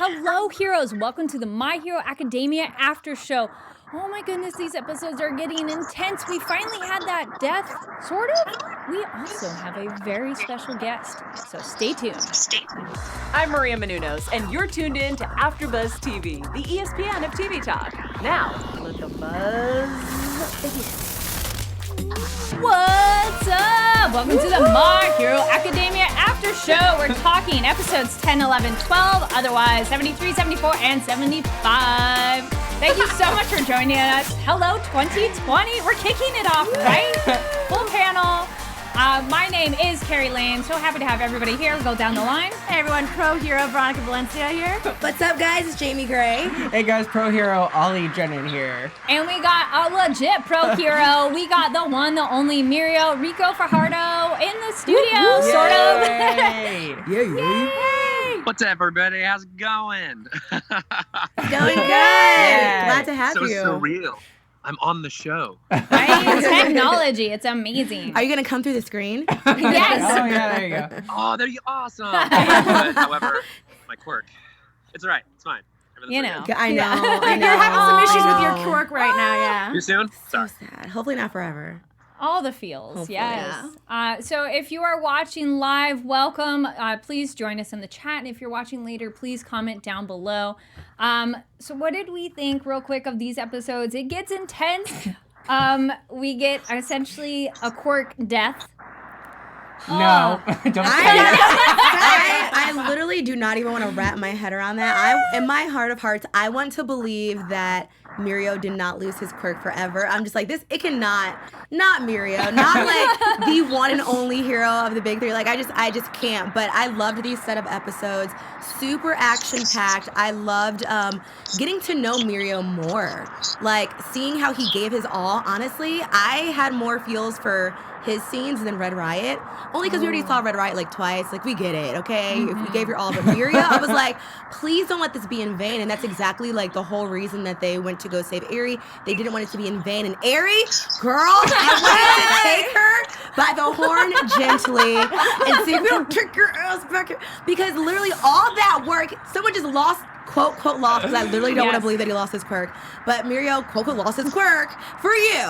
Hello, heroes. Welcome to the My Hero Academia After Show. Oh my goodness, these episodes are getting intense. We finally had that death, sort of. We also have a very special guest, so stay tuned. I'm Maria Menounos, and you're tuned in to AfterBuzz TV, the ESPN of TV talk. Now, let the buzz begin. What's up? Welcome to the My Hero Academia After Show. We're talking episodes 10, 11, 12, otherwise 73, 74, and 75. Thank you so much for joining us. Hello, 2020. We're kicking it off, right? Full panel. My name is Kari Lane. So happy to have everybody here. Go down the line. Hey everyone, pro hero Veronica Valencia here. What's up, guys? It's Jamie Gray. Hey guys, pro hero Ollie Drennan here. And we got a legit pro hero. We got the one, the only Rico Fajardo in the studio, sort of. Yay! What's up, everybody? How's it going? Going good. Glad to have so you. surreal. I'm on the show. Right? Technology, it's amazing. Are you gonna come through the screen? Yes. Oh yeah, there you go. Oh, there you awesome. However, my quirk. It's all right. It's fine. You know. I know. You're having some issues with your quirk right now, yeah. Too soon? So Sorry. sad. Hopefully not forever. All the feels, Hopefully, yes. So if you are watching live, welcome. Please join us in the chat. And if you're watching later, please comment down below. So what did we think real quick of these episodes? It gets intense. We get essentially a quirk death. No, don't say I literally do not even want to wrap my head around that. In my heart of hearts, I want to believe that Mirio did not lose his quirk forever. I'm just like, it cannot, not Mirio, not like the one and only hero of the big three. Like, I just can't. But I loved these set of episodes. Super action-packed. I loved getting to know Mirio more. Like, seeing how he gave his all. Honestly, I had more feels for his scenes than Red Riot. Only because we already saw Red Riot like twice. Like, we get it, okay? If you gave your all. But Mirio, I was like, please don't let this be in vain. And that's exactly like the whole reason that they went to go save Aerie. They didn't want it to be in vain. And Aerie, girl, I wanted to take her by the horn gently and see if you don't trick your ass back here. Because literally all that work, someone just lost, quote, lost, because I literally don't want to believe that he lost his quirk. But Mirio, quote, lost his quirk for you.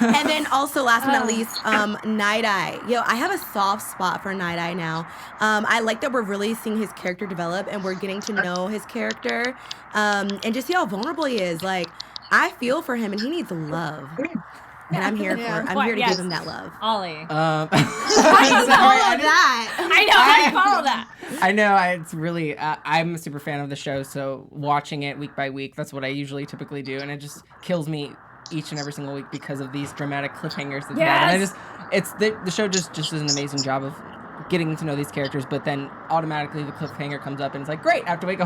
And then also, last but not least, Night Eye. Yo, I have a soft spot for Night Eye now. I like that we're really seeing his character develop and we're getting to know his character and just see how vulnerable he is. Like, I feel for him and he needs love. And I'm here to give him that love. Ollie. How do you follow that? I know, how do you follow that? I know, it's really, I'm a super fan of the show, so watching it week by week, that's what I usually typically do, and it just kills me each and every single week because of these dramatic cliffhangers that they have. And the show just does an amazing job of getting to know these characters, but then automatically the cliffhanger comes up, and it's like, great, I have to wait a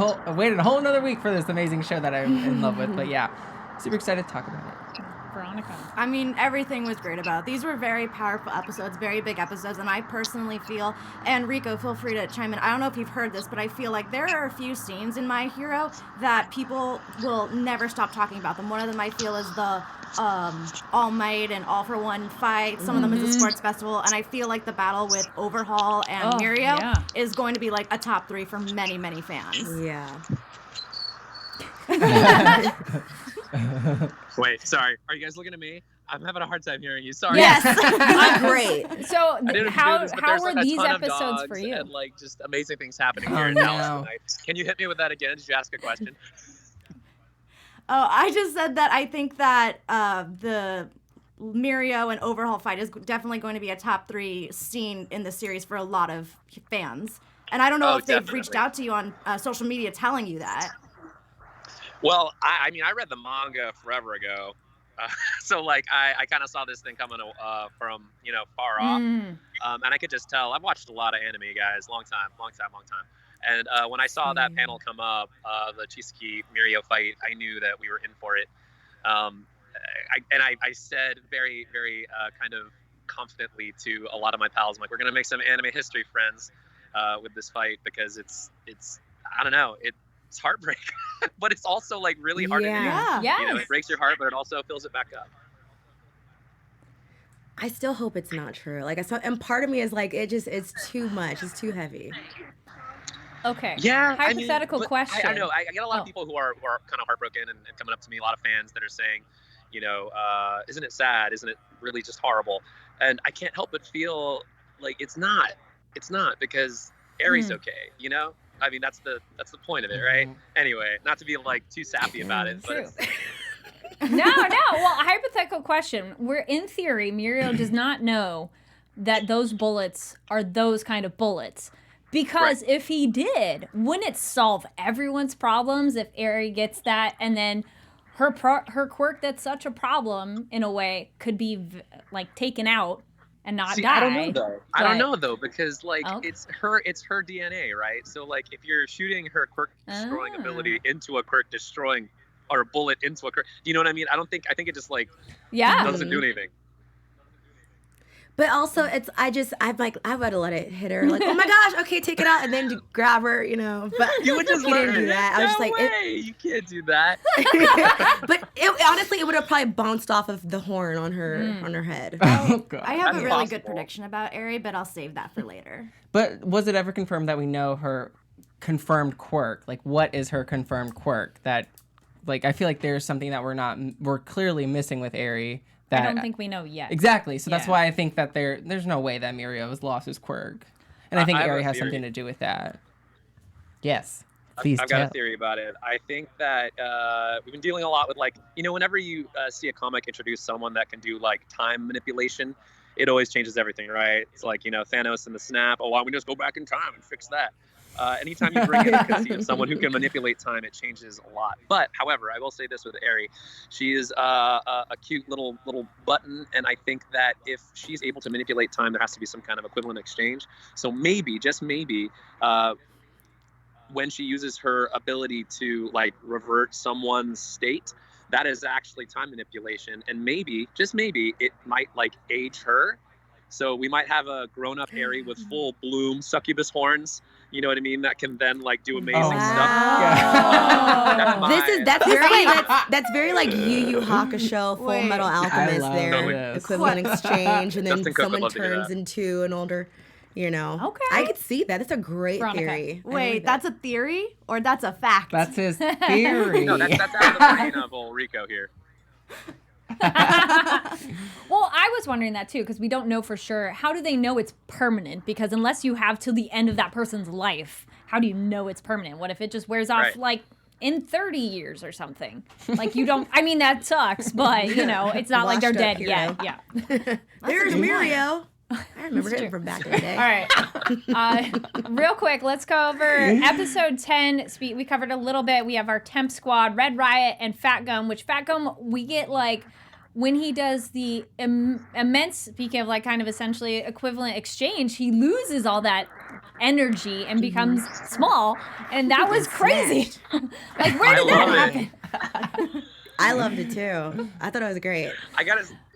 whole another week for this amazing show that I'm in love with. But yeah, super excited to talk about it. Veronica. I mean, everything was great about it. These were very powerful episodes, very big episodes, and I personally feel, and Rico, feel free to chime in, I don't know if you've heard this, but I feel like there are a few scenes in My Hero that people will never stop talking about them. One of them I feel is the All Might and All for One fight. Some of them is a sports festival, and I feel like the battle with Overhaul and Mirio is going to be like a top 3 for many, many fans. Yeah. Wait, sorry. Are you guys looking at me? I'm having a hard time hearing you. Sorry. Yes. I'm great. So how were like these a ton of episodes dogs for you? And like just amazing things happening here Oh, in no. Dallas tonight. Can you hit me with that again? Did you ask a question? Oh, I just said that I think that the Mirio and Overhaul fight is definitely going to be a top 3 scene in the series for a lot of fans. And I don't know if they've reached out to you on social media telling you that. Well, I mean, I read the manga forever ago. So, like, I kind of saw this thing coming from, far off. And I could just tell. I've watched a lot of anime, guys. Long time. And when I saw that panel come up, the Chisaki Mirio fight, I knew that we were in for it. I said very, very kind of confidently to a lot of my pals, I'm like, we're going to make some anime history, friends, with this fight, because it's I don't know, it's heartbreak, but it's also like really hard to do. Yeah. It breaks your heart, but it also fills it back up. I still hope it's not true. Like, and part of me is like, it's too much. It's too heavy. Okay. Yeah, Hypothetical but question. I know. I get a lot of people who are kind of heartbroken and coming up to me. A lot of fans that are saying, isn't it sad? Isn't it really just horrible? And I can't help but feel like it's not. It's not, because Aries okay. I mean, that's the point of it, right? Anyway, not to be like too sappy about it, True. but No. Well, a hypothetical question. We're in theory, Muriel does not know that those bullets are those kind of bullets. Because if he did, wouldn't it solve everyone's problems if Aerie gets that, and then her quirk that's such a problem in a way could be like taken out and not die? I don't know though. I don't know though, because it's her DNA, right? So like if you're shooting her quirk destroying ability into a quirk destroying, or a bullet into a quirk, you know what I mean? I think it just doesn't do anything. But also, I'm like, I would have let it hit her. Like, oh my gosh, okay, take it out, and then grab her, But You would just he didn't do that. I was just like, you can't do that. But honestly, it would have probably bounced off of the horn on her head. Oh, God. I have That's a really possible. good prediction about Aerie, but I'll save that for later. But was it ever confirmed that we know her confirmed quirk? Like, what is her confirmed quirk? That, like, I feel like there's something that we're clearly missing with Aerie. I don't think we know yet. Exactly. So that's why I think that there's no way that Muriel has lost his quirk. And I think Aerie has something to do with that. Yes. Please I've got a theory about it. I think that we've been dealing a lot with, whenever you see a comic introduce someone that can do, time manipulation, it always changes everything, right? It's like, Thanos and the snap. Oh, why don't we just go back in time and fix that? Anytime you bring in a conceit of someone who can manipulate time, it changes a lot. But, however, I will say this with Aerie. She is a cute little button, and I think that if she's able to manipulate time, there has to be some kind of equivalent exchange. So maybe, just maybe, when she uses her ability to, revert someone's state, that is actually time manipulation. And maybe, just maybe, it might, age her. So we might have a grown-up Aerie with full bloom succubus horns. You know what I mean? That can then do amazing stuff. That's very like Yu Yu Hakusho, Full Metal Alchemist there. Equivalent exchange, and then someone turns into an older, Okay. I could see that. That's a great Veronica. theory. Wait, that's a theory or that's a fact? That's his theory. No, that's out of the brain of old Rico here. Well, I was wondering that too, because we don't know for sure. How do they know it's permanent? Because unless you have till the end of that person's life, how do you know it's permanent? What if it just wears off in 30 years or something? You don't, I mean, that sucks, but it's not like they're dead yet. Yeah. There's Muriel. I remember him from back in the day. All right. Real quick, let's go over episode 10. We covered a little bit. We have our temp squad, Red Riot, and Fat Gum, which Fat Gum, we get when he does the immense, speaking of kind of essentially equivalent exchange, he loses all that energy and becomes small. And that was crazy. Where did that happen? I loved it too. I thought it was great.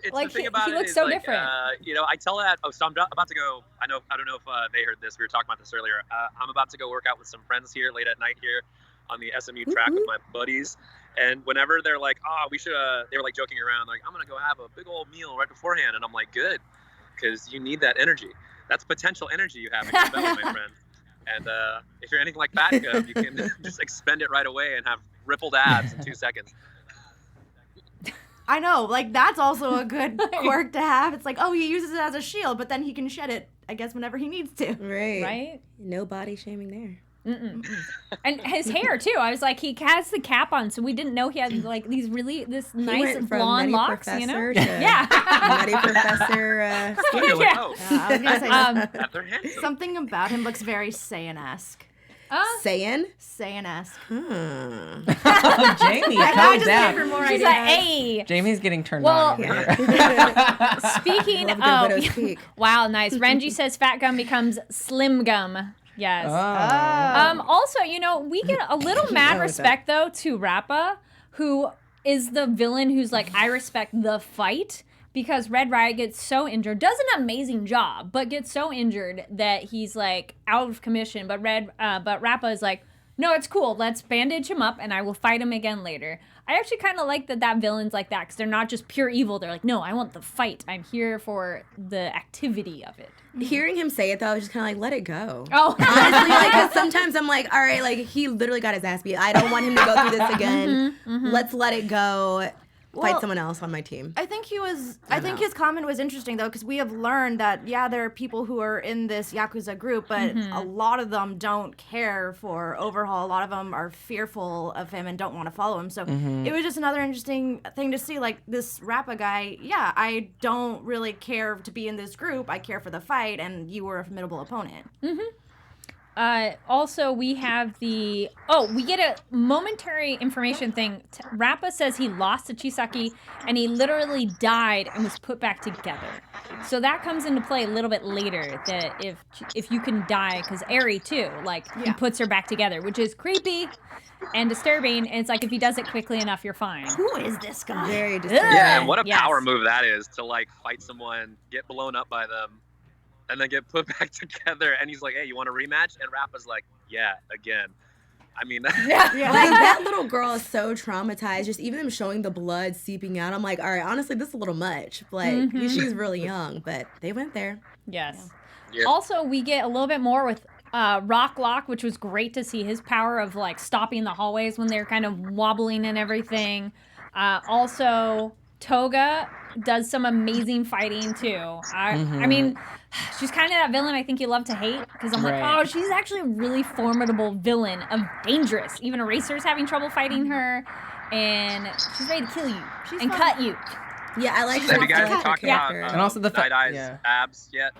It's the thing about he it looks is, so different. I tell that. Oh, so I'm about to go. I don't know if they heard this. We were talking about this earlier. I'm about to go work out with some friends here late at night here on the SMU track with my buddies. And whenever they're like, "Oh, we should," they were joking around, "I'm gonna go have a big old meal right beforehand," and I'm like, "Good, because you need that energy. That's potential energy you have in your belly, my friend. And if you're anything like Fat Gum, you can just expend it right away and have rippled abs in 2 seconds." I know, that's also a good quirk to have. It's he uses it as a shield, but then he can shed it, I guess, whenever he needs to. Right? No body shaming there. And his hair too. I was like, he has the cap on, so we didn't know he had this nice blonde locks. Yeah. Nutty Professor. I was gonna say something about him looks very Saiyan-esque. Saiyan? Saiyan-esque. Jamie, calm down. She's like, hey. Jamie's getting turned on. Speaking of, wow, nice. Renji says Fat Gum becomes Slim Gum. Yes. Also, we get a little mad respect though to Rappa, who is the villain who's I respect the fight, because Red Riot gets so injured, does an amazing job, but gets so injured that he's out of commission. But Rappa is no, it's cool. Let's bandage him up, and I will fight him again later. I actually kind of like that villain's like that, because they're not just pure evil. They're like, no, I want the fight. I'm here for the activity of it. Hearing him say it, though, I was just kind of like, let it go. Oh. Honestly, like, 'cause sometimes I'm like, all right, like, he literally got his ass beat. I don't want him to go through this again. Let's let it go. Fight someone else on my team. I think his comment was interesting, though, because we have learned that, yeah, there are people who are in this Yakuza group, but a lot of them don't care for Overhaul. A lot of them are fearful of him and don't want to follow him. So it was just another interesting thing to see, like, this Rappa guy, yeah, I don't really care to be in this group. I care for the fight, and you were a formidable opponent. Also, we have we get a momentary information thing. Rappa says he lost to Chisaki, and he literally died and was put back together. So that comes into play a little bit later, that if you can die, because Eri too, like, he puts her back together, which is creepy and disturbing, and it's like, if he does it quickly enough, you're fine. Who is this guy? Very disturbing. Yeah, and what a Yes. power move that is, to like fight someone, get blown up by them, and then get put back together. And he's like, hey, you want a rematch? And Rappa's like, yeah, again. I mean, Like, that little girl is so traumatized. Just even them showing the blood seeping out, I'm like, all right, honestly, this is a little much. Like, she's really young, but they went there. Yes. Yeah. Also, we get a little bit more with Rock Lock, which was great to see his power of, like, stopping the hallways when they're kind of wobbling and everything. Also, Toga does some amazing fighting too. I mean, she's kind of that villain I think you love to hate, because I'm like, Right. oh, she's actually a really formidable villain of dangerous. Even Eraser's having trouble fighting her, and she's ready to kill you and cut you. Yeah, I like Have you guys her talked about character. And also the Night Eye's yeah. abs yet?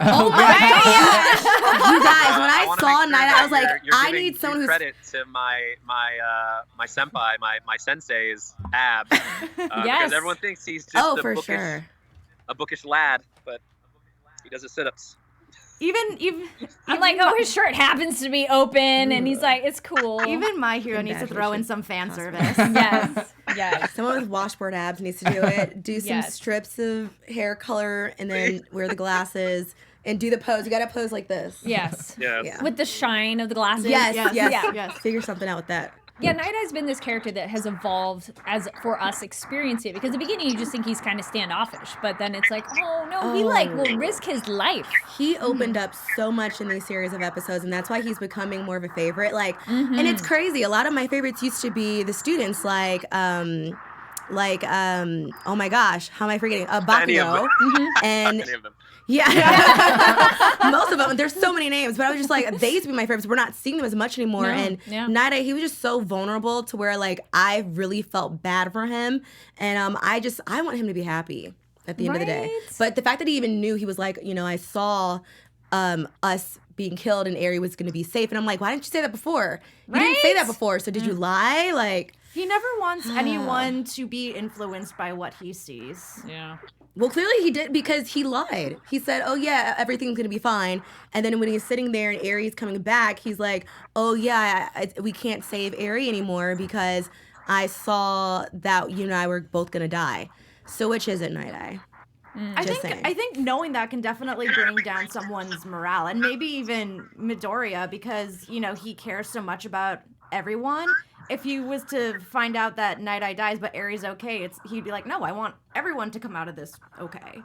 Oh my gosh! You guys, when I wanna saw make sure Night Eye, I that was like, you're I giving need someone due who's credit to my senpai, my sensei's abs, Yes. because everyone thinks he's just a bookish lad, but he does his sit-ups. Even I'm like, oh, his shirt happens to be open, and he's like, it's cool. even my hero needs to throw in Congratulations. some fan service. Yes. Yes. Someone with washboard abs needs to do it. Do some Yes. strips of hair color and then wear the glasses and do the pose. You gotta pose like this. Yes. Yeah. Yeah. With the shine of the glasses. Yes, Yes, yes, yeah. yes. Figure something out with that. Yeah, Night Eye's been this character that has evolved as for us experience it, because at the beginning you just think he's kind of standoffish, but then it's like, oh no, he like will risk his life. He opened up so much in these series of episodes, and that's why he's becoming more of a favorite. Like, and it's crazy. A lot of my favorites used to be the students, oh my gosh, how am I forgetting? Any of Bakugo. And Any of them. yeah, most of them. There's so many names, but I was just like, they used to be my favorites. We're not seeing them as much anymore. No, And yeah. Night Eye, he was just so vulnerable to where like I really felt bad for him, and I want him to be happy at the end of the day. Right? But the fact that he even knew, he was like, I saw us being killed and Eri was going to be safe, and I'm like, why didn't you say that before? You didn't say that before, so did you lie? Like. He never wants anyone to be influenced by what he sees. Yeah. Well, clearly he did, because he lied. He said, oh, yeah, everything's going to be fine. And then when he's sitting there and Aries coming back, he's like, oh, yeah, we can't save Eri anymore because I saw that you and I were both going to die. So which is it, Night Eye? I Just think saying. I think knowing that can definitely bring down someone's morale, and maybe even Midoriya, because he cares so much about everyone. If he was to find out that Night Eye dies but Aries okay, he'd be like, no, I want everyone to come out of this okay.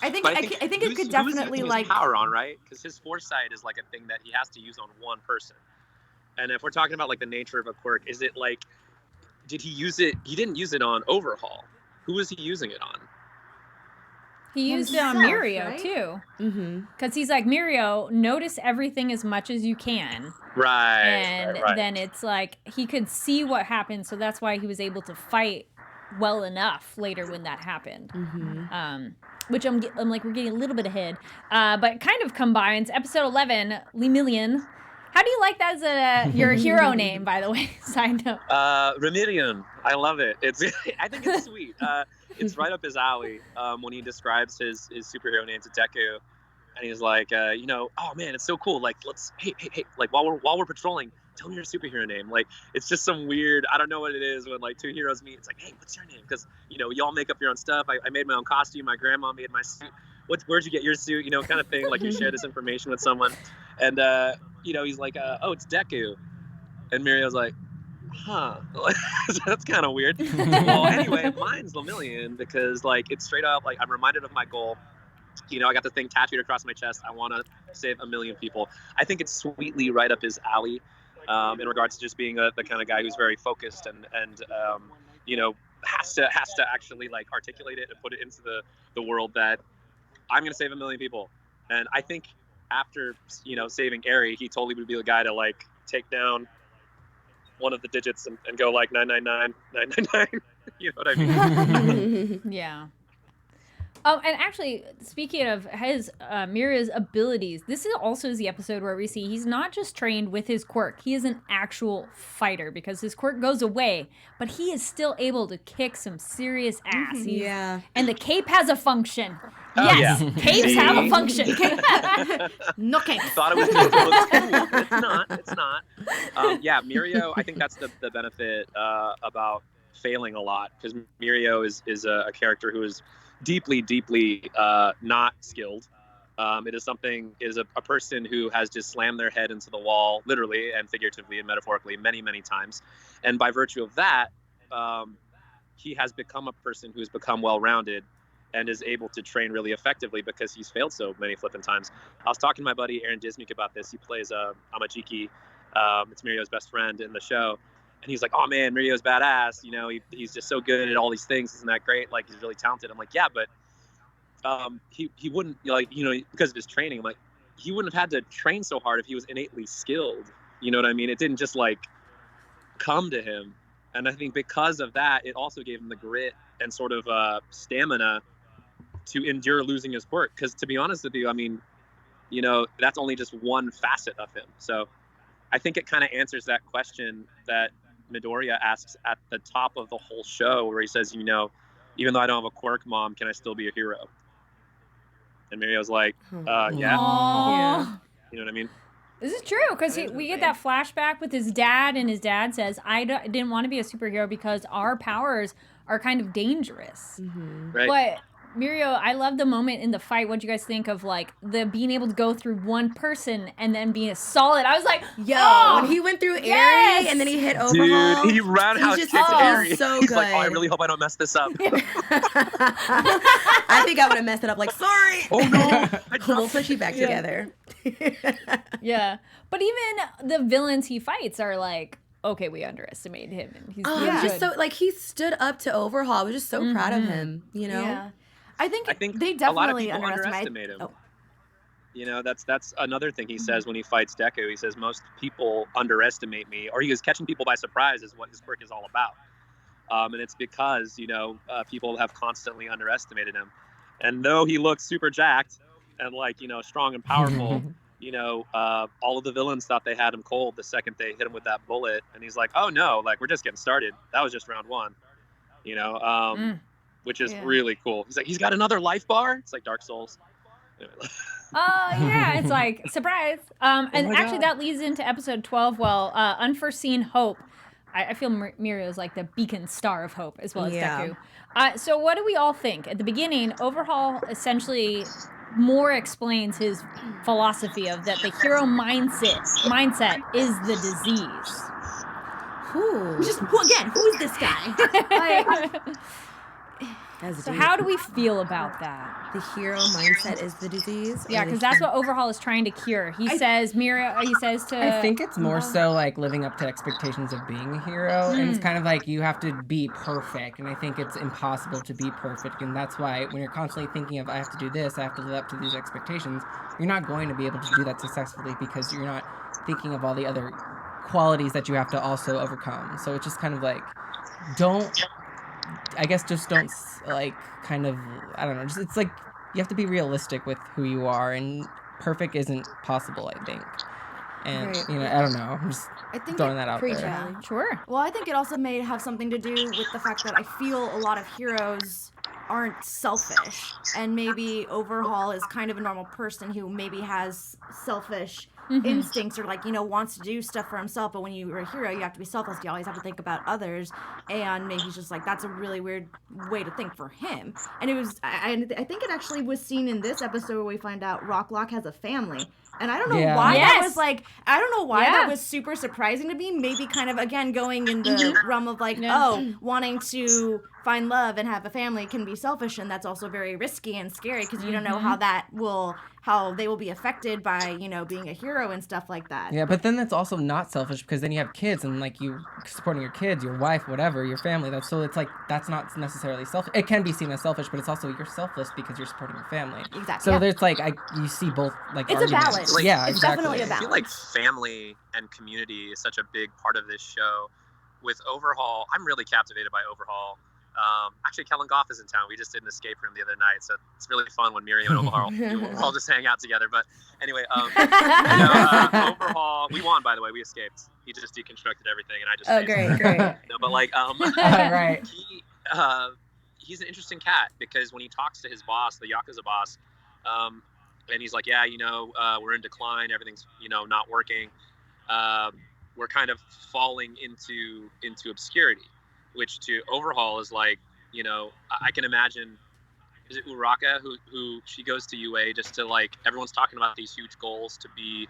I think it could definitely who's like power on, right? Because his foresight is like a thing that he has to use on one person. And if we're talking about like the nature of a quirk, is it like, did he use it? He didn't use it on Overhaul. Who was he using it on? He used it on Himself, Mirio right? too. Mm-hmm. Because he's like, Mirio, notice everything as much as you can. Right. And right. then it's like, he could see what happened, so that's why he was able to fight well enough later when that happened. Mm-hmm. Which I'm like, we're getting a little bit ahead. But kind of combines episode 11, Lemillion. How do you like that as your hero name, by the way? Side note. Remedium. I love it. I think it's sweet. It's right up his alley when he describes his superhero name to Deku. And he's like, oh man, it's so cool. Like, hey, like while we're patrolling, tell me your superhero name. Like, it's just some weird, I don't know what it is when like two heroes meet. It's like, hey, what's your name? Because y'all make up your own stuff. I made my own costume. My grandma made my suit. Where'd you get your suit? Kind of thing. Like, you share this information with someone, and he's like, oh, it's Deku. And Mirio's like, huh. That's kind of weird. Well, anyway, mine's Lemillion because, like, it's straight up, like, I'm reminded of my goal. I got the thing tattooed across my chest. I want to save 1 million people. I think it's sweetly right up his alley in regards to just being the kind of guy who's very focused and has to actually, like, articulate it and put it into the world that I'm going to save 1 million people. And I think after, saving Eri, he totally would be the guy to, like, take down one of the digits and go like 999, 999. You know what I mean? Yeah. Oh, and actually, speaking of his Miria's abilities, this is also the episode where we see he's not just trained with his quirk. He is an actual fighter because his quirk goes away, but he is still able to kick some serious ass. Yeah. And the cape has a function. Oh, Yes, yeah. capes have a function. No capes. Thought it was cool. It's not. It's not. Yeah, Mirio, I think that's the benefit about failing a lot because Mirio is a character who is deeply, deeply not skilled. It is a person who has just slammed their head into the wall, literally and figuratively and metaphorically, many, many times. And by virtue of that, he has become a person who has become well-rounded and is able to train really effectively because he's failed so many flipping times. I was talking to my buddy Aaron Dismuke about this. He plays Amajiki. It's Mirio's best friend in the show. And he's like, oh man, Mirio's badass. He's just so good at all these things. Isn't that great? Like, he's really talented. I'm like, yeah, but he wouldn't, because of his training, I'm like, he wouldn't have had to train so hard if he was innately skilled. You know what I mean? It didn't just like come to him. And I think because of that, it also gave him the grit and sort of stamina to endure losing his quirk. Because to be honest with you, I mean, that's only just one facet of him. So I think it kind of answers that question that Midoriya asks at the top of the whole show, where he says, even though I don't have a quirk, Mom, can I still be a hero? And Mirio's like, yeah. Aww. You know what I mean? This is true, because we get that flashback with his dad, and his dad says, I didn't want to be a superhero because our powers are kind of dangerous. Mm-hmm. Right. But Mirio, I love the moment in the fight. What do you guys think of, like, the being able to go through one person and then being a solid? I was like, when he went through yes! Eri and then he hit Overhaul. Dude, he roundhouse kicked Eri. So He's good. like, oh, I really hope I don't mess this up. I think I would have messed it up. Like, sorry. Oh no. We'll put you back together. Yeah. But even the villains he fights are like, okay, we underestimated him. And he's really just good. so, like, he stood up to Overhaul. I was just so proud of him, Yeah. I think they a lot of definitely people underestimate him. That's another thing he says when he fights Deku. He says, most people underestimate me, or he is catching people by surprise is what his quirk is all about. And it's because, people have constantly underestimated him. And though he looks super jacked and like, strong and powerful, all of the villains thought they had him cold the second they hit him with that bullet. And he's like, oh no, like, we're just getting started. That was just round one, which is really cool. He's like, he's got another life bar. It's like Dark Souls. Yeah, it's like, surprise. And actually that leads into episode 12. Well, Unforeseen Hope. I feel Mirio is like the beacon star of hope as well as Deku. So what do we all think? At the beginning, Overhaul essentially more explains his philosophy of that the hero mindset is the disease. Who's this guy? So how do we feel about that? The hero mindset is the disease? Yeah, because that's what Overhaul is trying to cure. He says to... I think it's more so like living up to expectations of being a hero. And it's kind of like you have to be perfect. And I think it's impossible to be perfect. And that's why when you're constantly thinking of, I have to do this, I have to live up to these expectations, you're not going to be able to do that successfully because you're not thinking of all the other qualities that you have to also overcome. So it's just kind of like, don't, like, kind of, I don't know, just, it's like, you have to be realistic with who you are, and perfect isn't possible, I think. And, I don't know, I'm just throwing that out there. Sure. Well, I think it also may have something to do with the fact that I feel a lot of heroes aren't selfish, and maybe Overhaul is kind of a normal person who maybe has selfish instincts or like, wants to do stuff for himself. But when you're a hero, you have to be selfless. You always have to think about others. And maybe he's just like, that's a really weird way to think for him. And it was, I think it actually was seen in this episode where we find out Rocklock has a family. And I don't know why that was like, I don't know why that was super surprising to me. Maybe kind of, again, going in the realm of like, wanting to find love and have a family can be selfish. And that's also very risky and scary because you don't know how they will be affected by, being a hero and stuff like that. Yeah, but then that's also not selfish because then you have kids and like you supporting your kids, your wife, whatever, your family. It's like that's not necessarily selfish. It can be seen as selfish, but it's also you're selfless because you're supporting your family. Exactly. So there's like you see both like it's arguments. A balance. Like, yeah, it's exactly. definitely a balance. I feel like family and community is such a big part of this show. With Overhaul, I'm really captivated by Overhaul. Actually, Kellen Goff is in town. We just did an escape room the other night, so it's really fun when Miriam and Overhaul we'll all just hang out together. But anyway, Overhaul, we won, by the way. We escaped. He just deconstructed everything, and I just great. No, but like right. He's an interesting cat because when he talks to his boss, the Yakuza boss, and he's like, we're in decline, everything's not working. We're kind of falling into obscurity, which to Overhaul is like, I can imagine, is it Uraka who she goes to UA just to like, everyone's talking about these huge goals to be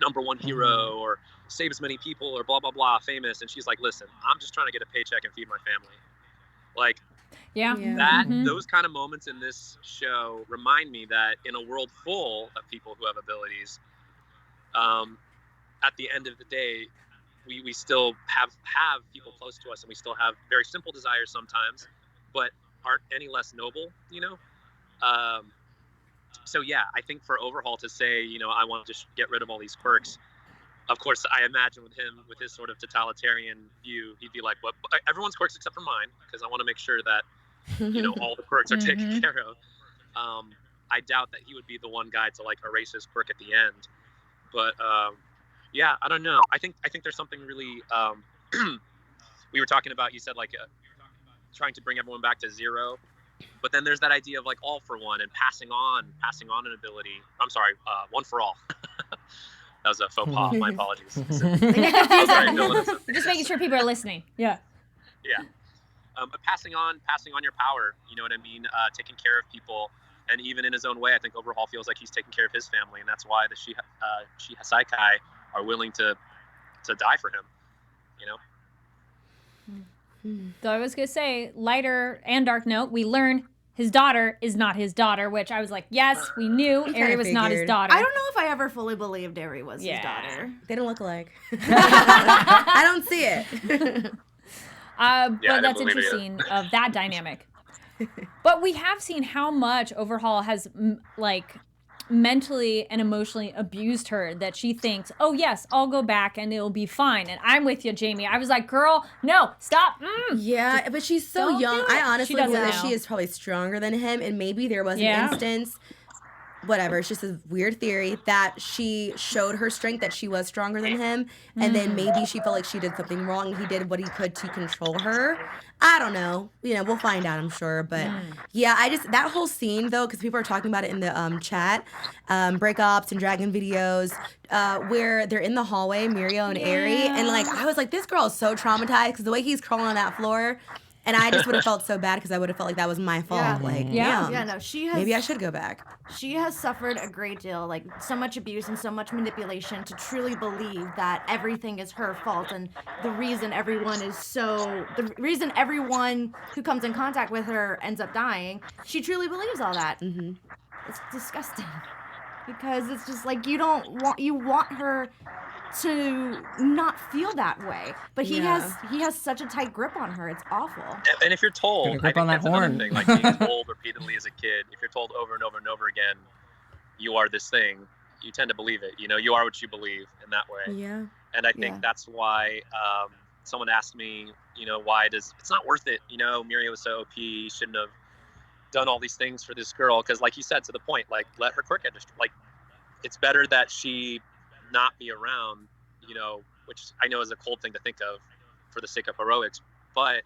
#1 hero or save as many people or blah, blah, blah, famous. And she's like, listen, I'm just trying to get a paycheck and feed my family. Like, those kind of moments in this show remind me that in a world full of people who have abilities, at the end of the day, we still have people close to us, and we still have very simple desires sometimes, but aren't any less noble, So yeah, I think for Overhaul to say, I want to just get rid of all these quirks. Of course, I imagine with him, with his sort of totalitarian view, he'd be like, "What? Everyone's quirks except for mine, because I want to make sure that all the quirks are taken care of." I doubt that he would be the one guy to like erase his quirk at the end, but. Yeah, I don't know. I think there's something really. We were talking about. You said like trying to bring everyone back to zero, but then there's that idea of like all for one and passing on an ability. I'm sorry, one for all. That was a faux pas. My apologies. Just making sure people are listening. Yeah. Yeah. But passing on your power. You know what I mean? Taking care of people. And even in his own way, I think Overhaul feels like he's taking care of his family, and that's why the Shihasaikai are willing to die for him, So I was going to say, lighter and dark note, we learn his daughter is not his daughter, which I was like, yes, we knew Ari was not his daughter. I don't know if I ever fully believed Ari was his daughter. They don't look alike. I don't see it. But that's interesting of that dynamic. But we have seen how much Overhaul has mentally and emotionally abused her, that she thinks, oh yes, I'll go back and it'll be fine. And I'm with you, Jamie. I was like, girl, no, stop. Yeah, but she's so young. I honestly believe that she is probably stronger than him, and maybe there was an instance, whatever, it's just a weird theory, that she showed her strength, that she was stronger than him, and then maybe she felt like she did something wrong. He did what he could to control her. I don't know. We'll find out, I'm sure. But yeah, that whole scene though, because people are talking about it in the chat, breakups and dragon videos, where they're in the hallway, Mirio and Ari, and like I was like, this girl is so traumatized because the way he's crawling on that floor. And I just would have felt so bad because I would have felt like that was my fault. No, she has. Maybe I should go back. She has suffered a great deal, like so much abuse and so much manipulation to truly believe that everything is her fault, and the reason everyone who comes in contact with her ends up dying. She truly believes all that. Mm-hmm. It's disgusting because it's just like you want her to not feel that way, but he has such a tight grip on her. It's awful. And if you're told, I think that's another thing, like being told repeatedly as a kid, if you're told over and over and over again, you are this thing, you tend to believe it. You are what you believe in that way. Yeah. And I think that's why someone asked me, why it's not worth it. Mirio was so OP, he shouldn't have done all these things for this girl. Because like you said, to the point, like let her quirk industry, like it's better that she not be around, which I know is a cold thing to think of for the sake of heroics, but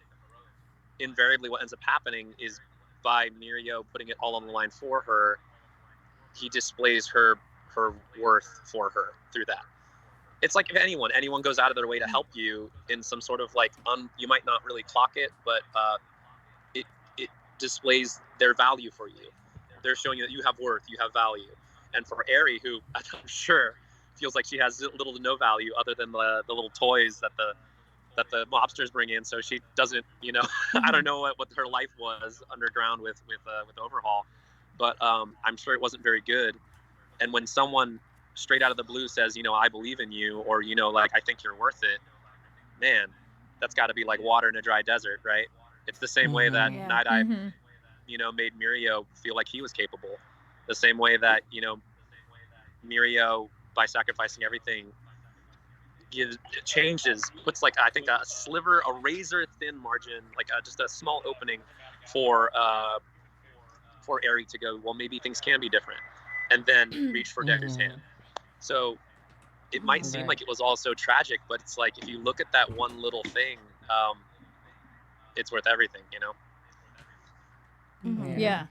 invariably what ends up happening is by Mirio putting it all on the line for her, he displays her her worth for her through that. It's like if anyone goes out of their way to help you in some sort of like, you might not really clock it, but it displays their value for you. They're showing you that you have worth, you have value. And for Ari, who I'm sure feels like she has little to no value other than the little toys that the mobsters bring in, so she doesn't, I don't know what her life was underground with Overhaul, but I'm sure it wasn't very good. And when someone straight out of the blue says, I believe in you, or like, I think you're worth it, man, that's got to be like water in a dry desert, right? It's the same way that Night Eye, made Mirio feel like he was capable. The same way that Mirio, by sacrificing everything, puts like, I think a razor thin margin, like just a small opening for Ari to go, well, maybe things can be different, and then reach for Deku's hand. So it might seem like it was all so tragic, but it's like, if you look at that one little thing, it's worth everything, Yeah.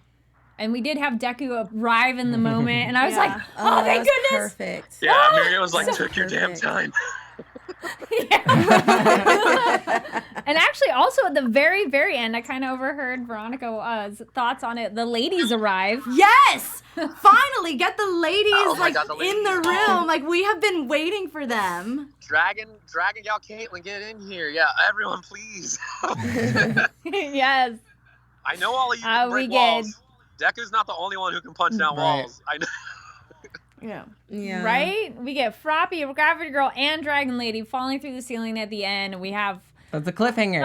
And we did have Deku arrive in the moment, and I was like, oh, thank goodness. Perfect. Yeah, Mirio was like, took your damn time. And actually, also at the very, very end, I kind of overheard Veronica's thoughts on it. The ladies arrive. Yes! Finally, get the ladies ladies. in the room. Like, we have been waiting for them. Dragon Gal Caitlin, get in here. Yeah, everyone, please. Yes. I know all of you can break walls. Deku's not the only one who can punch down walls. I know. Yeah. Right? We get Froppy, Gravity Girl, and Dragon Lady falling through the ceiling at the end. We have... That's a cliffhanger.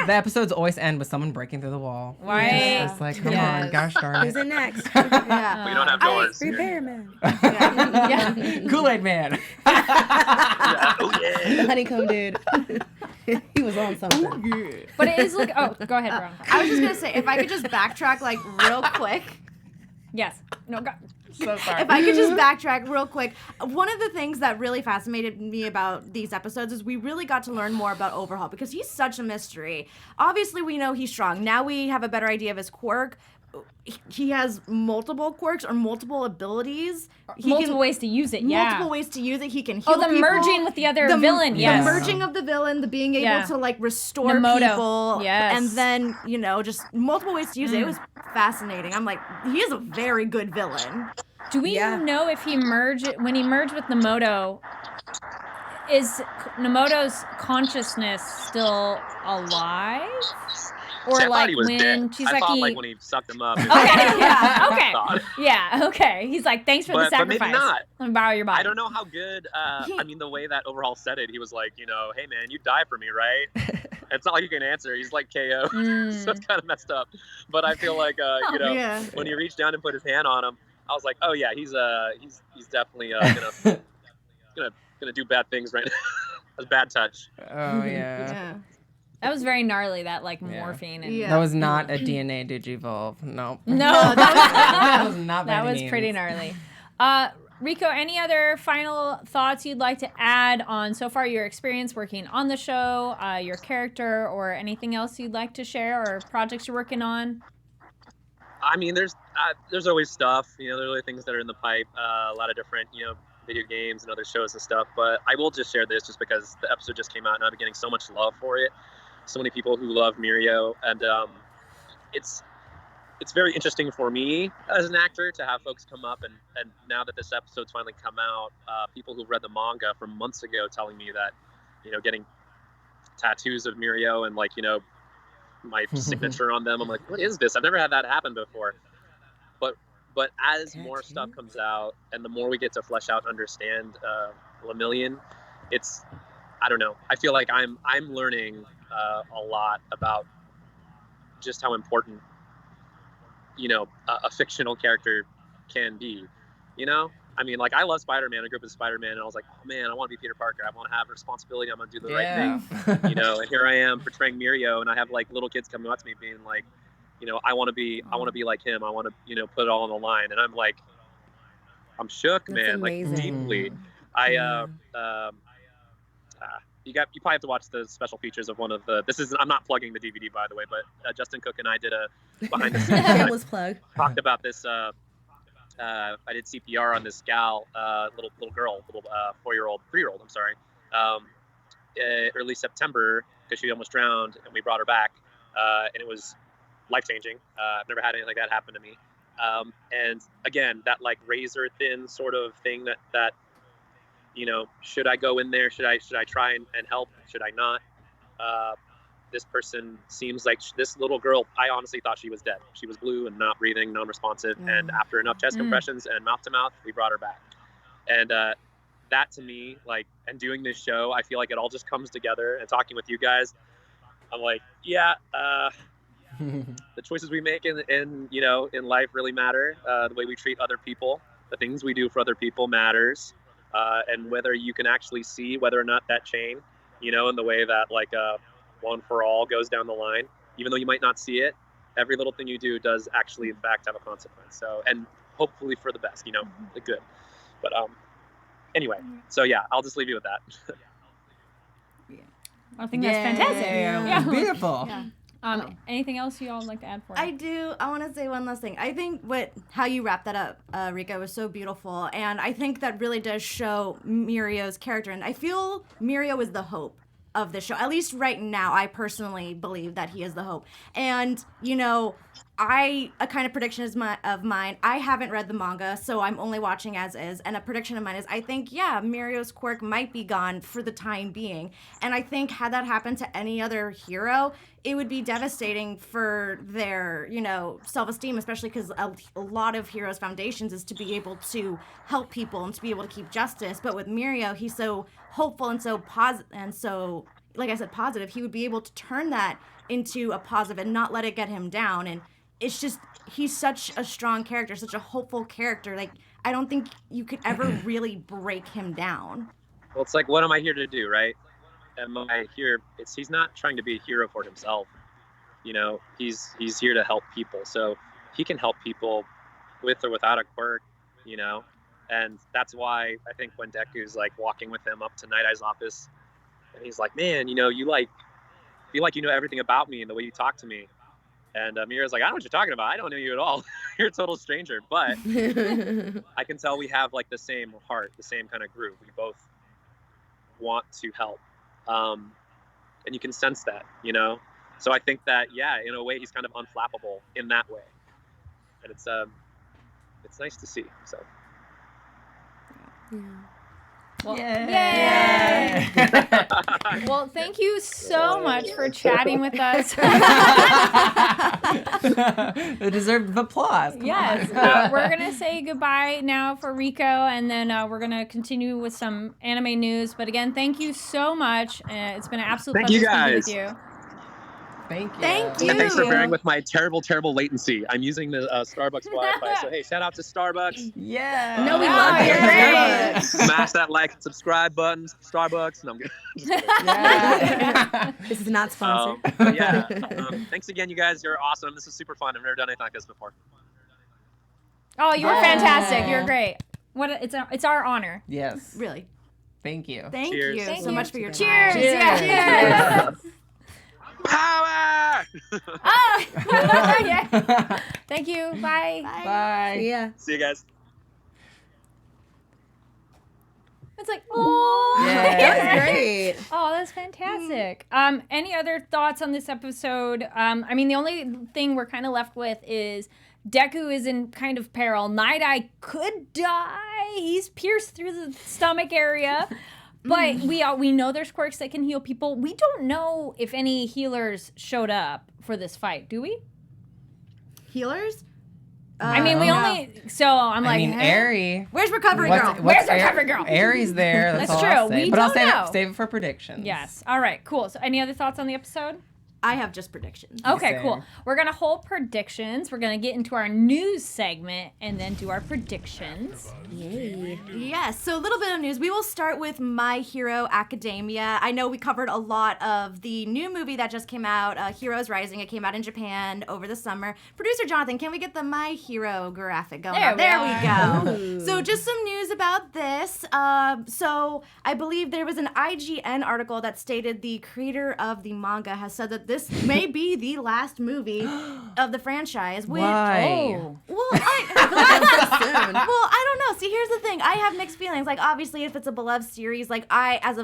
The episodes always end with someone breaking through the wall. Right. It's like, come on, gosh darn it. Who's in next? We don't have doors. Repairman. Kool-Aid Man. Oh, yeah. Honeycomb dude. He was on something. But it is like... Oh, go ahead, Veronica. I was just going to say, if I could just backtrack, like, real quick. Yes. No, go. So sorry. If I could just backtrack real quick, one of the things that really fascinated me about these episodes is we really got to learn more about Overhaul, because he's such a mystery. Obviously, we know he's strong. Now we have a better idea of his quirk. He has multiple quirks or multiple abilities. Multiple ways to use it, Multiple ways to use it. He can heal people. merging with the other villain, The merging of the villain, the being able to, like, restore Nemoto. people. Yes. And then, just multiple ways to use it. It was fascinating. I'm like, he is a very good villain. Do we know if when he merged with Nemoto, is Nemoto's consciousness still alive? Or I like thought he was when dead. Chisaki... like when he sucked him up. Okay. He's like, thanks for the sacrifice. But maybe not. Let me borrow your body. I don't know how good. The way that Overhaul said it, he was like, hey man, you die for me, right? It's not like you can answer. He's like KO, so it's kind of messed up. But I feel like when he reached down and put his hand on him, I was like, oh yeah, he's definitely gonna do bad things right now. That's a bad touch. Oh yeah. That was very gnarly, that like morphine. And That was not a DNA digivolve. No. No, that was not. That was pretty gnarly. Rico, any other final thoughts you'd like to add on so far your experience working on the show, your character, or anything else you'd like to share, or projects you're working on? I mean, there's always stuff. There's always things that are in the pipe. A lot of different, video games and other shows and stuff. But I will just share this just because the episode just came out and I've been getting so much love for it. So many people who love Mirio, and it's very interesting for me as an actor to have folks come up and now that this episode's finally come out, people who read the manga from months ago telling me that, getting tattoos of Mirio and like, my signature on them. I'm like, what is this? I've never had that happen before. But as more stuff comes out and the more we get to flesh out and understand Lemillion, I don't know. I feel like I'm learning a lot about just how important, a fictional character can be, I mean, like, I love Spider-Man, a group of Spider-Man, and I was like, oh man, I want to be Peter Parker. I want to have responsibility. I'm going to do the right thing, and here I am portraying Mirio, and I have like little kids coming up to me being like, I want to be like him. I want to, put it all on the line. And I'm like, I'm shook, That's man, amazing. like deeply. You probably have to watch the special features of one of the. I'm not plugging the DVD, by the way, but Justin Cook and I did a behind the scenes. Shameless plug. Talked about this I did CPR on this gal, little girl, 3-year-old, I'm sorry, early September, because she almost drowned, and we brought her back, and it was life-changing. I've never had anything like that happen to me. And again, that like razor thin sort of thing that should I go in there? Should I try and help? Should I not? This person seems like this little girl, I honestly thought she was dead. She was blue and not breathing, non-responsive. And after enough chest compressions and mouth to mouth, we brought her back. And that to me, like, and doing this show, I feel like it all just comes together. And talking with you guys, I'm like, yeah, the choices we make in life really matter. The way we treat other people, the things we do for other people matters. And whether you can actually see whether or not that chain, in the way that like one for all goes down the line, even though you might not see it, every little thing you do does actually in fact have a consequence. So, and hopefully for the best, the good. But anyway, so yeah, I'll just leave you with that. I think that's fantastic. Yeah. Beautiful. Yeah. Anything else you all would like to add for it? I do. I want to say one last thing. I think how you wrapped that up, Rico, was so beautiful. And I think that really does show Mirio's character. And I feel Mirio is the hope of the show. At least right now, I personally believe that he is the hope. And, a kind of prediction of mine. I haven't read the manga, so I'm only watching as is. And a prediction of mine is I think, Mirio's quirk might be gone for the time being. And I think had that happened to any other hero, it would be devastating for their, self-esteem, especially because a lot of heroes' foundations is to be able to help people and to be able to keep justice. But with Mirio, he's so hopeful and so positive, and so, like I said, positive. He would be able to turn that into a positive and not let it get him down. And it's just, he's such a strong character, such a hopeful character. Like, I don't think you could ever really break him down. Well, it's like, what am I here to do, right? Am I here? He's not trying to be a hero for himself. He's here to help people. So he can help people with or without a quirk, And that's why I think when Deku's like walking with him up to Night Eye's office, and he's like, man, you feel like you know everything about me and the way you talk to me. And Mira's like, I don't know what you're talking about. I don't know you at all. You're a total stranger. But I can tell we have like the same heart, the same kind of groove. We both want to help. And you can sense that, So I think that, in a way, he's kind of unflappable in that way. And it's nice to see. So. Yeah. Well, Yay! Well, thank you so much for chatting with us. The deserved applause. Yes. We're going to say goodbye now for Rico, and then we're going to continue with some anime news. But again, thank you so much. It's been an absolute pleasure speaking with you. Thank you. Thank you. And thanks for bearing with my terrible latency. I'm using the Starbucks Wi-Fi, so hey, shout out to Starbucks. Yeah. No, we love you. Great. Smash that like and subscribe buttons, Starbucks. No, I'm good. Yeah. This is not sponsored. Thanks again, you guys. You're awesome. This is super fun. I've never done anything like this before. Oh, you were fantastic. You're great. It's our honor. Yes. Really. Thank you. Thank Cheers. you Thank so you. much for your time. Cheers. Cheers. Yeah. Cheers. Power! Oh, yeah. Thank you. Bye. Bye. Yeah. See you guys. It's like, oh, Yeah. That was great. Oh, that's fantastic. Any other thoughts on this episode? The only thing we're kind of left with is Deku is in kind of peril. Night Eye could die. He's pierced through the stomach area. But we know there's quirks that can heal people. We don't know if any healers showed up for this fight, do we? Healers? We only... So I'm like... Eri. Where's Recovery Girl? Where's Recovery Girl? Eri's there. That's That's all I'll true. say. We But I'll don't know. save it for predictions. Yes. All right, cool. So any other thoughts on the episode? I have just predictions. Okay, Same. cool. We're going to hold predictions. We're going to get into our news segment and then do our predictions. Yay. Yes, so a little bit of news. We will start with My Hero Academia. I know we covered a lot of the new movie that just came out, Heroes Rising. It came out in Japan over the summer. Producer Jonathan, can we get the My Hero graphic going? There on? we There we go. Ooh. So just some news about this. So I believe there was an IGN article that stated the creator of the manga has said that that this may be the last movie of the franchise. Which, Why? Well, I feel like that's so soon. Well, I don't know. See, here's the thing. I have mixed feelings. Like, obviously, if it's a beloved series, like I, as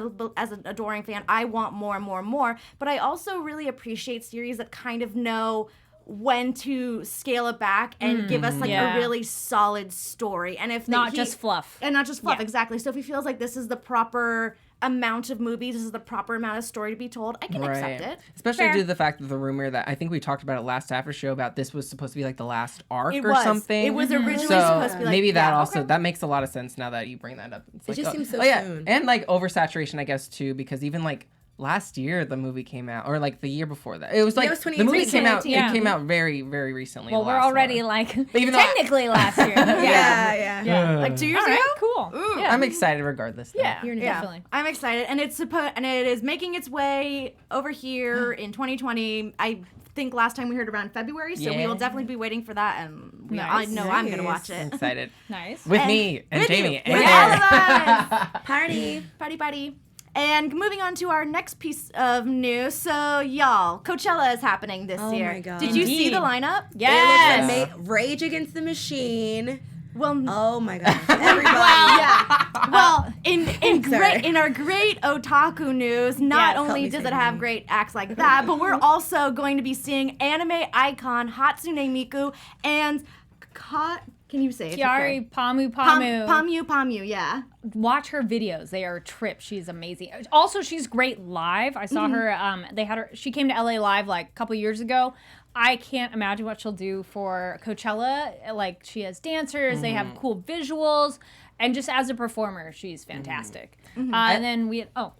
an adoring fan, I want more and more and more. But I also really appreciate series that kind of know when to scale it back and give us like a really solid story. And if Not just fluff. And not just fluff, exactly. So if he feels like this is the proper amount of movies, this is the proper amount of story to be told, I can accept it. Especially due to the fact that the rumor that I think we talked about it last after show about this was supposed to be like the last arc or something. It was originally so supposed to be like, maybe that also that makes a lot of sense now that you bring that up. It's It like, just seems so soon. And like oversaturation, I guess, too, because even like last year the movie came out, or like the year before that. It was like it was the movie came out. 2018. It came out very, very recently. Well, the we're last already one. like even though technically last year. Yeah. Like 2 years All ago? right, cool. Yeah. I'm excited regardless. Though. Yeah, Yeah, definitely. I'm excited, and it is making its way over here in 2020. I think last time we heard around February, so we will definitely be waiting for that, and I know I'm gonna watch I'm it. excited. Nice. With me and With you. Jamie and With Kari. all of us. Party. And moving on to our next piece of news. So, y'all, Coachella is happening this year. my God. Did you see Indeed. the lineup? Yes. It looks Rage Against the Machine. Well, Oh my gosh. Everybody. yeah. Well, in Sorry. our great otaku news, not Yes. only Help me does say it have name. great acts like that, but we're also going to be seeing anime icon Hatsune Miku and can you say it? Kari Pamu. Pamu, yeah. Watch her videos. They are a trip. She's amazing. Also, she's great live. I saw her. She came to LA live like a couple years ago. I can't imagine what she'll do for Coachella. Like, she has dancers. They have cool visuals. And just as a performer, she's fantastic. And then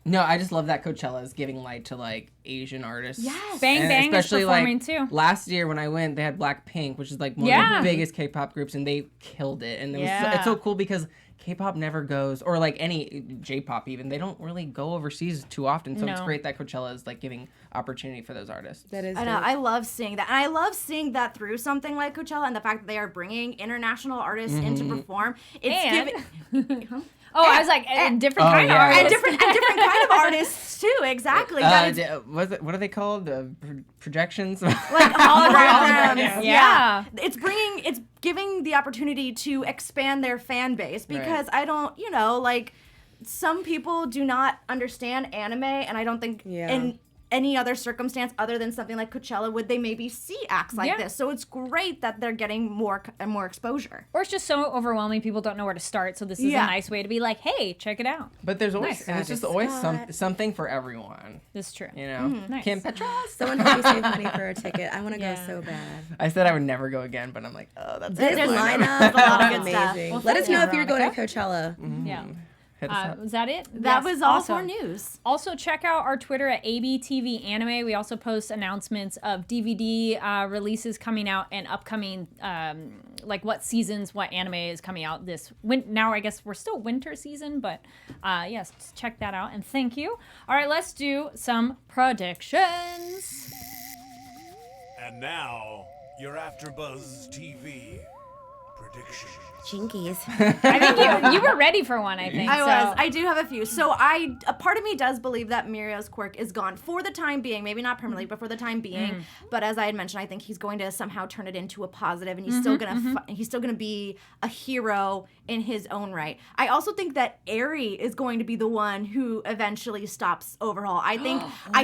No, I just love that Coachella is giving light to like Asian artists. Yes. Bang And Bang is especially performing like too. last year when I went, they had Blackpink, which is like one of the biggest K-pop groups, and they killed it. And it was it's so cool because K-pop never goes, or like any J-pop even, they don't really go overseas too often. So it's great that Coachella is like giving opportunity for those artists. That is I know. I love seeing that. And I love seeing that through something like Coachella and the fact that they are bringing international artists in to perform. It's giving... I was like, a different kind of yeah. artist. And different kind of artists too, exactly. That is, What are they called? Projections? like holograms. Yeah. It's giving the opportunity to expand their fan base because I don't, like some people do not understand anime, and I don't think in any other circumstance other than something like Coachella would they maybe see acts like this. So it's great that they're getting more exposure. Or it's just so overwhelming, people don't know where to start. So this is a nice way to be like, hey, check it out. But there's always, and it's just always something for everyone. This is true. You know? Nice. Kim Petras. Someone help me save money for a ticket. I want to go so bad. I said I would never go again, but I'm like, oh, that's This a good lineup, a lot of good amazing. stuff. Let us know if you're Veronica. going to Coachella. Yeah. Hit us up. Was that it? That Yes, was all awesome. for news. Also, check out our Twitter at ABTV Anime. We also post announcements of DVD releases coming out and upcoming, like what seasons, what anime is coming out this now. I guess we're still winter season, but yes, check that out. And thank you. All right, let's do some predictions. And now, your AfterBuzz TV predictions. Jinkies. I think you were ready for one. I think I so. was. I do have a few. So a part of me does believe that Mirio's quirk is gone for the time being. Maybe not permanently, but for the time being. But as I had mentioned, I think he's going to somehow turn it into a positive, and he's still gonna be a hero in his own right. I also think that Eri is going to be the one who eventually stops Overhaul. I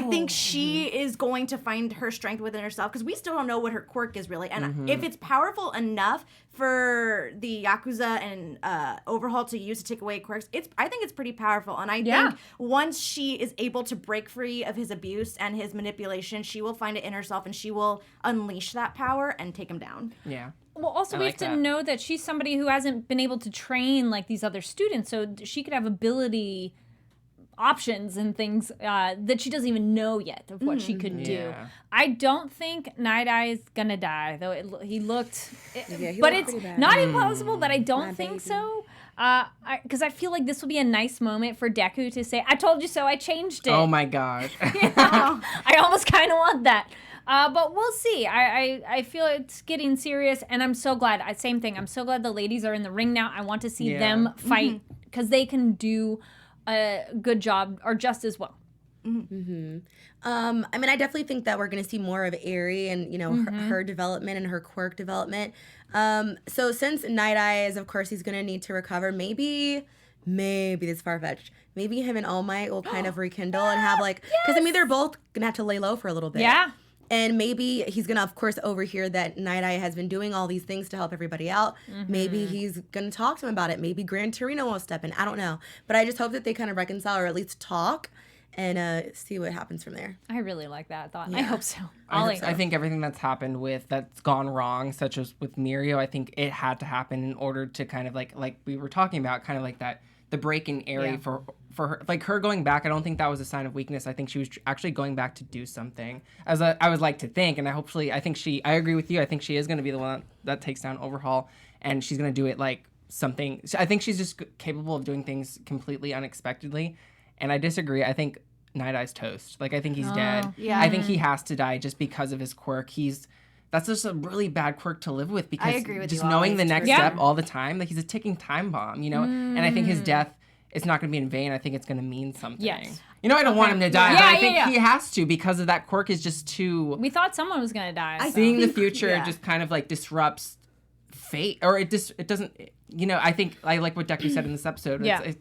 think she is going to find her strength within herself because we still don't know what her quirk is really, and if it's powerful enough for the Yakuza and Overhaul to use to take away quirks, I think it's pretty powerful. And I think once she is able to break free of his abuse and his manipulation, she will find it in herself and she will unleash that power and take him down. Yeah. Well, also, we like have to that. know that she's somebody who hasn't been able to train like these other students, so she could have ability options and things that she doesn't even know yet of what she could do. Yeah. I don't think Night Eye's gonna die, though. He looked, he but looked it's pretty bad. not impossible. But I don't My think baby. so. Because I feel like this will be a nice moment for Deku to say, "I told you so. I changed it." Oh my gosh. I almost kind of want that. But we'll see. I feel it's getting serious, and I'm so glad. Same thing. I'm so glad the ladies are in the ring now. I want to see them fight because they can do a good job or just as well. I mean, I definitely think that we're going to see more of Aerie and, you know, her development and her quirk development. So since Night Eye is, of course, he's going to need to recover, maybe this is far-fetched. Maybe him and All Might will kind of rekindle and have like, because I mean, they're both going to have to lay low for a little bit. Yeah. And maybe he's going to, of course, overhear that Night Eye has been doing all these things to help everybody out. Maybe he's going to talk to him about it. Maybe Gran Torino will step in. I don't know. But I just hope that they kind of reconcile or at least talk and see what happens from there. I really like that thought. Yeah. I hope so. Ollie. I think everything that's happened that's gone wrong, such as with Mirio, I think it had to happen in order to kind of like we were talking about, kind of like that, the break in Aerie for her, like her going back. I don't think that was a sign of weakness. I think she was actually going back to do something, as I would like to think. And I agree with you. I think she is going to be the one that takes down Overhaul, and she's going to do it like something. I think she's just capable of doing things completely unexpectedly. And I disagree. I think Night Eye's toast. Like, I think he's dead. Yeah. I think he has to die just because of his quirk. That's just a really bad quirk to live with, because I agree with just you, knowing Ollie. the next Yeah. step all the time, like he's a ticking time bomb, you know? And I think his death, it's not going to be in vain. I think it's going to mean something. Yes. You know, I don't want him to die, Yeah, but I yeah, think yeah. he has to, because of that quirk is just too... We thought someone was going to die. so. Seeing the future yeah. just kind of like disrupts fate, or it doesn't, you know, I think I like what Deku said in this episode. Yeah.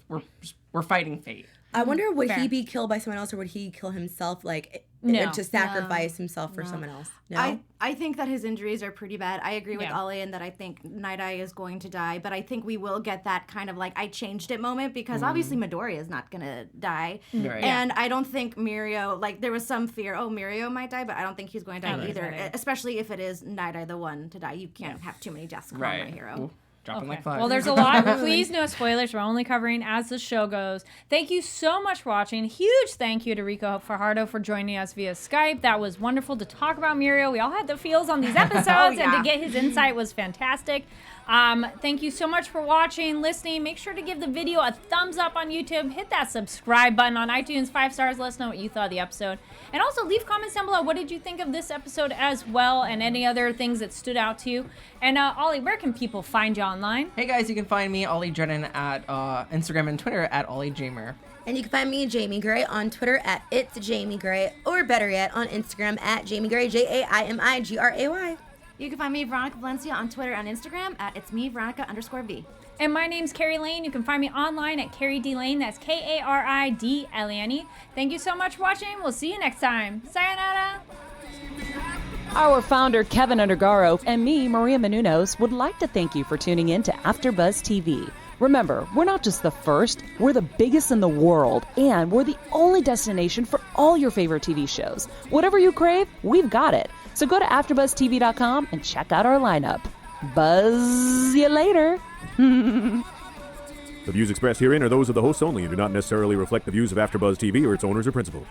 We're fighting fate. I wonder, would Fair. he be killed by someone else, or would he kill himself, like, No. to sacrifice himself for someone else? No? I think that his injuries are pretty bad. I agree with Yeah. Ollie in that I think Night Eye is going to die, but I think we will get that kind of like I changed it moment, because obviously Midoriya is not going to die. Right. And I don't think Mirio, like there was some fear, Mirio might die, but I don't think he's going to die don't think either, so either. especially if it is Night Eye the one to die. You can't have too many deaths come on my hero. Ooh, dropping Okay. like flies. Well, there's a lot. Please, no spoilers. We're only covering as the show goes. Thank you so much for watching. Huge thank you to Rico Fajardo for joining us via Skype. That was wonderful to talk about Mirio. We all had the feels on these episodes, and to get his insight was fantastic. Thank you so much for watching, listening. Make sure to give the video a thumbs up on YouTube. Hit that subscribe button on iTunes. 5 stars. Let us know what you thought of the episode. And also leave comments down below. What did you think of this episode as well, and any other things that stood out to you? And Ollie, where can people find you online? Hey guys, you can find me, Ollie Drennan, at Instagram and Twitter at OllieJamer. And you can find me, Jamie Gray, on Twitter at It's Jamie Gray, or better yet, on Instagram at Jamie Gray, JaimiGray. You can find me, Veronica Valencia, on Twitter and Instagram at It's Me, Veronica_V. And my name's Kari Lane. You can find me online at Kari D Lane. That's KaridLane. Thank you so much for watching. We'll see you next time. Sayonara. Our founder, Keven Undergaro, and me, Maria Menounos, would like to thank you for tuning in to AfterBuzz TV. Remember, we're not just the first, we're the biggest in the world, and we're the only destination for all your favorite TV shows. Whatever you crave, we've got it. So go to AfterBuzzTV.com and check out our lineup. Buzz you later. The views expressed herein are those of the hosts only and do not necessarily reflect the views of AfterBuzz TV or its owners or principals.